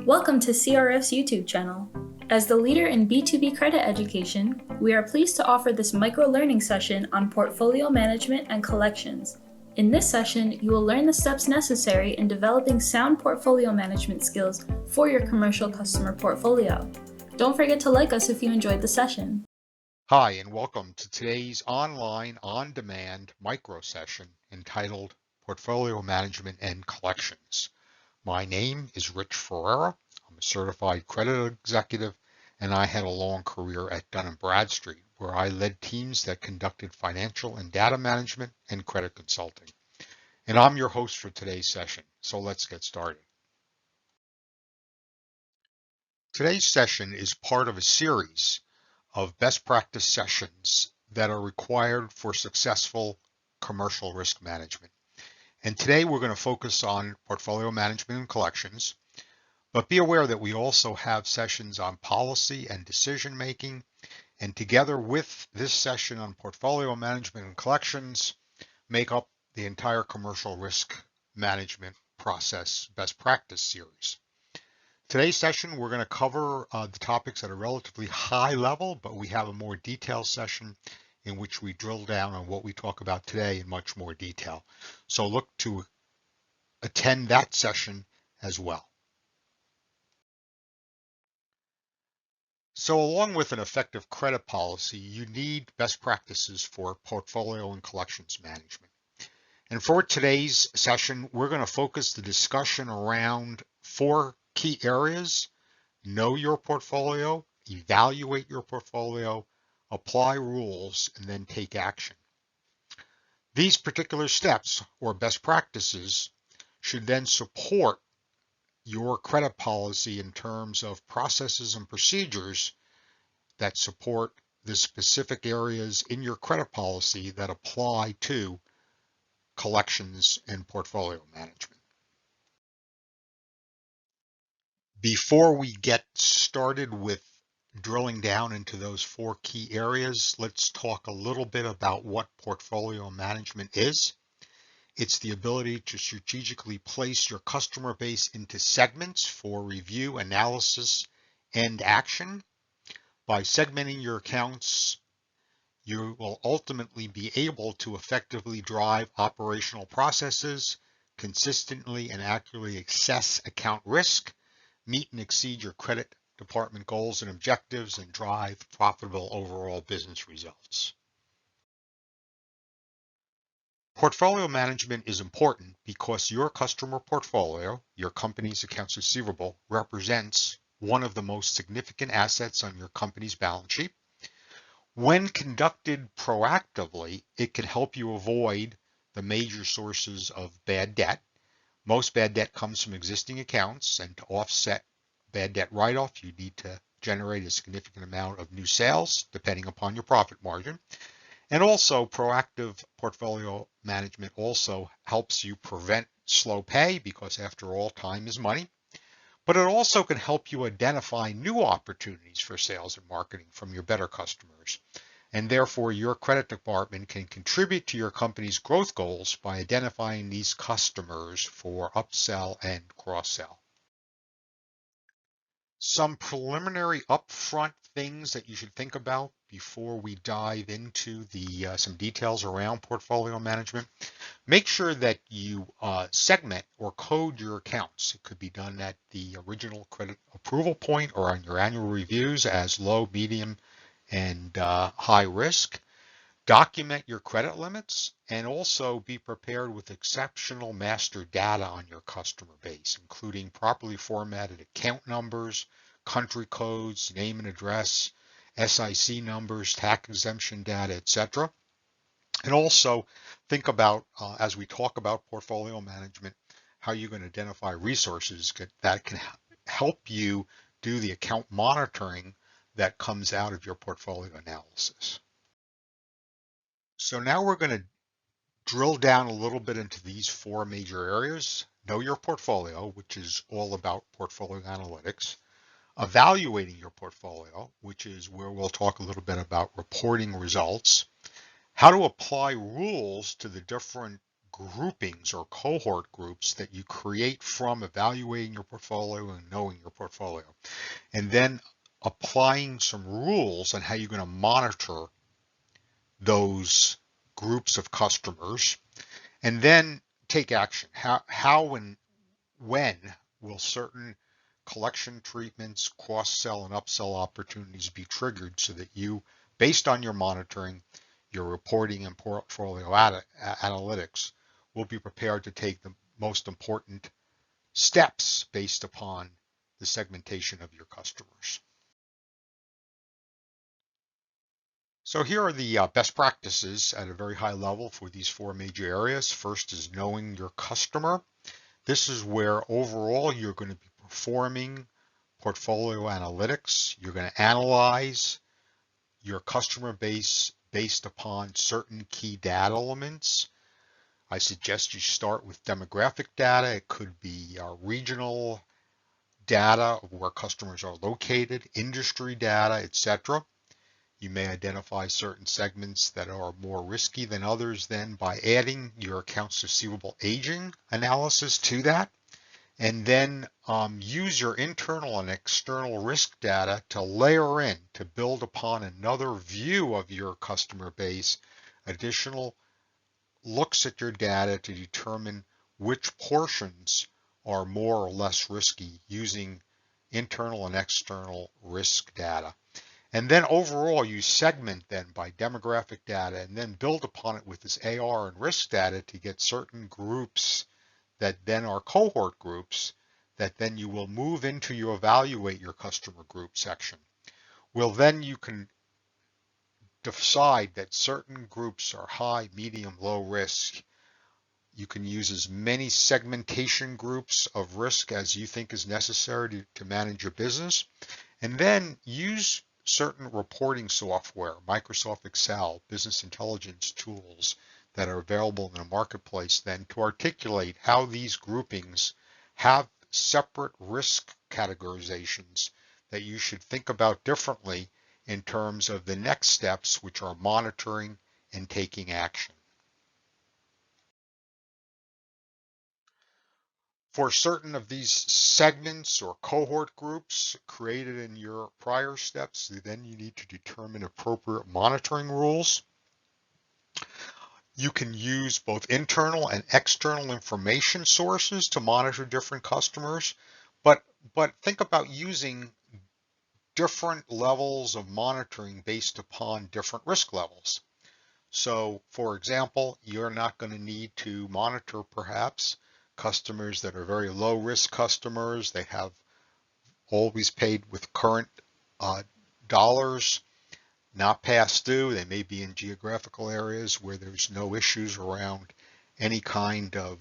Welcome to CRF's YouTube channel. As the leader in B2B credit education, we are pleased to offer this micro-learning session on portfolio management and collections. In this session, you will learn the steps necessary in developing sound portfolio management skills for your commercial customer portfolio. Don't forget to like us if you enjoyed the session. Hi, and welcome to today's online, on-demand micro session entitled Portfolio Management and Collections. My name is Rich Ferreira. I'm a certified credit executive, and I had a long career at Dun & Bradstreet, where I led teams that conducted financial and data management and credit consulting. And I'm your host for today's session, so let's get started. Today's session is part of a series of best practice sessions that are required for successful commercial risk management. And today we're going to focus on portfolio management and collections, but be aware that we also have sessions on policy and decision making. And together with this session on portfolio management and collections, make up the entire commercial risk management process best practice series. Today's session, we're going to cover the topics at a relatively high level, but we have a more detailed session in which we drill down on what we talk about today in much more detail. So look to attend that session as well. So along with an effective credit policy, you need best practices for portfolio and collections management. And for today's session, we're going to focus the discussion around 4 key areas: know your portfolio, evaluate your portfolio, apply rules, and then take action. These particular steps or best practices should then support your credit policy in terms of processes and procedures that support the specific areas in your credit policy that apply to collections and portfolio management. Before we get started with drilling down into those 4 key areas, let's talk a little bit about what portfolio management is. It's the ability to strategically place your customer base into segments for review, analysis, and action. By segmenting your accounts, you will ultimately be able to effectively drive operational processes, consistently and accurately assess account risk, meet and exceed your credit department goals and objectives, and drive profitable overall business results. Portfolio management is important because your customer portfolio, your company's accounts receivable, represents one of the most significant assets on your company's balance sheet. When conducted proactively, it can help you avoid the major sources of bad debt. Most bad debt comes from existing accounts, and to offset bad debt write-off, you need to generate a significant amount of new sales, depending upon your profit margin. And also, proactive portfolio management also helps you prevent slow pay, because after all, time is money. But it also can help you identify new opportunities for sales and marketing from your better customers. And therefore, your credit department can contribute to your company's growth goals by identifying these customers for upsell and cross-sell. Some preliminary upfront things that you should think about before we dive into some details around portfolio management. Make sure that you segment or code your accounts. It could be done at the original credit approval point or on your annual reviews as low, medium, and high risk. Document your credit limits, and also be prepared with exceptional master data on your customer base, including properly formatted account numbers, country codes, name and address, SIC numbers, tax exemption data, etc. And also think about, as we talk about portfolio management, how you can identify resources that can help you do the account monitoring that comes out of your portfolio analysis. So now we're going to drill down a little bit into these 4 major areas. Know your portfolio, which is all about portfolio analytics. Evaluating your portfolio, which is where we'll talk a little bit about reporting results. How to apply rules to the different groupings or cohort groups that you create from evaluating your portfolio and knowing your portfolio, and then applying some rules on how you're going to monitor those groups of customers, and then take action. How and when will certain collection treatments, cross-sell and upsell opportunities be triggered so that you, based on your monitoring, your reporting and portfolio analytics, will be prepared to take the most important steps based upon the segmentation of your customers. So here are the best practices at a very high level for these four major areas. First is knowing your customer. This is where overall you're going to be performing portfolio analytics. You're going to analyze your customer base based upon certain key data elements. I suggest you start with demographic data. It could be regional data of where customers are located, industry data, etc. You may identify certain segments that are more risky than others then by adding your accounts receivable aging analysis to that. And then use your internal and external risk data to layer in, to build upon another view of your customer base, additional looks at your data to determine which portions are more or less risky using internal and external risk data. And then overall, you segment then by demographic data and then build upon it with this AR and risk data to get certain groups that then are cohort groups that then you will move into your evaluate your customer group section. Well, then you can decide that certain groups are high, medium, low risk. You can use as many segmentation groups of risk as you think is necessary to manage your business. And then use certain reporting software, Microsoft Excel, business intelligence tools that are available in the marketplace then to articulate how these groupings have separate risk categorizations that you should think about differently in terms of the next steps, which are monitoring and taking action. For certain of these segments or cohort groups created in your prior steps, then you need to determine appropriate monitoring rules. You can use both internal and external information sources to monitor different customers, but think about using different levels of monitoring based upon different risk levels. So, for example, you're not going to need to monitor perhaps customers that are very low risk customers. They have always paid with current dollars, not past due. They may be in geographical areas where there's no issues around any kind of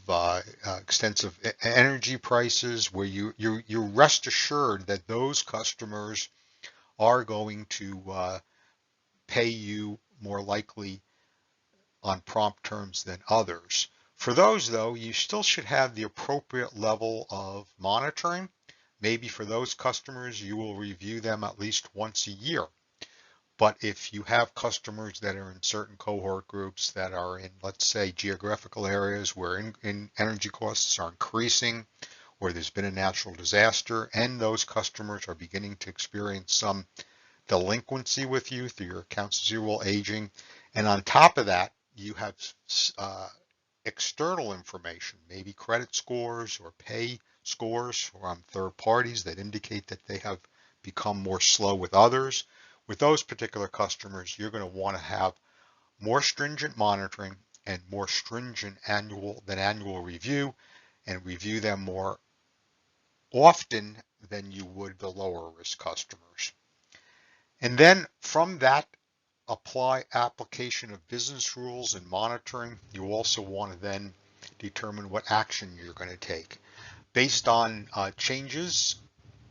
extensive energy prices, where you rest assured that those customers are going to pay you more likely on prompt terms than others. For those, though, you still should have the appropriate level of monitoring. Maybe for those customers, you will review them at least once a year. But if you have customers that are in certain cohort groups that are in, let's say, geographical areas where energy costs are increasing, or there's been a natural disaster, and those customers are beginning to experience some delinquency with you through your accounts receivable aging, and on top of that, you have external information, maybe credit scores or pay scores from third parties that indicate that they have become more slow with others. With those particular customers, you're going to want to have more stringent monitoring and more stringent annual review, and review them more often than you would the lower risk customers. And then from that application of business rules and monitoring, you also want to then determine what action you're going to take. Based on changes,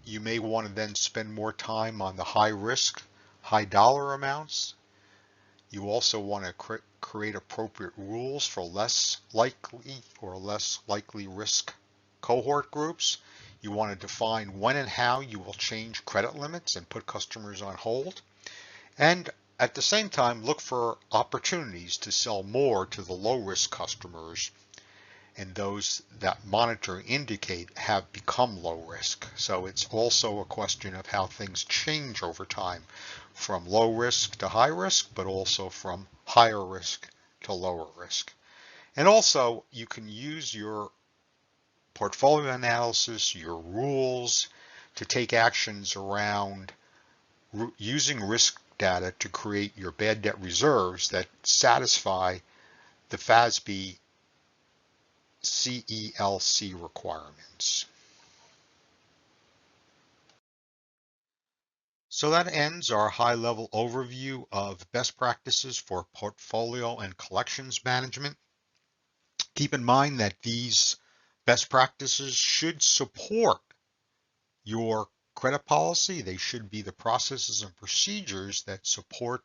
you may want to then spend more time on the high risk, high dollar amounts. You also want to create appropriate rules for less likely or less likely risk cohort groups. You want to define when and how you will change credit limits and put customers on hold. And at the same time, look for opportunities to sell more to the low risk customers and those that monitor indicate have become low risk. So it's also a question of how things change over time, from low risk to high risk, but also from higher risk to lower risk. And also, you can use your portfolio analysis, your rules, to take actions around using risk data to create your bad debt reserves that satisfy the FASB CELC requirements. So that ends our high-level overview of best practices for portfolio and collections management. Keep in mind that these best practices should support your credit policy. They should be the processes and procedures that support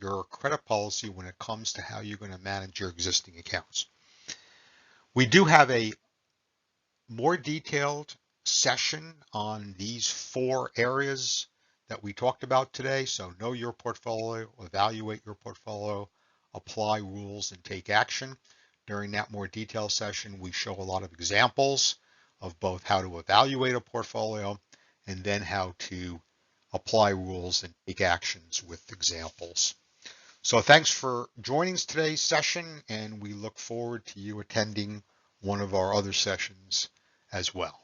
your credit policy when it comes to how you're going to manage your existing accounts. We do have a more detailed session on these 4 areas that we talked about today. So know your portfolio, evaluate your portfolio, apply rules, and take action. During that more detailed session, we show a lot of examples of both how to evaluate a portfolio and then how to apply rules and take actions with examples. So thanks for joining today's session, and we look forward to you attending one of our other sessions as well.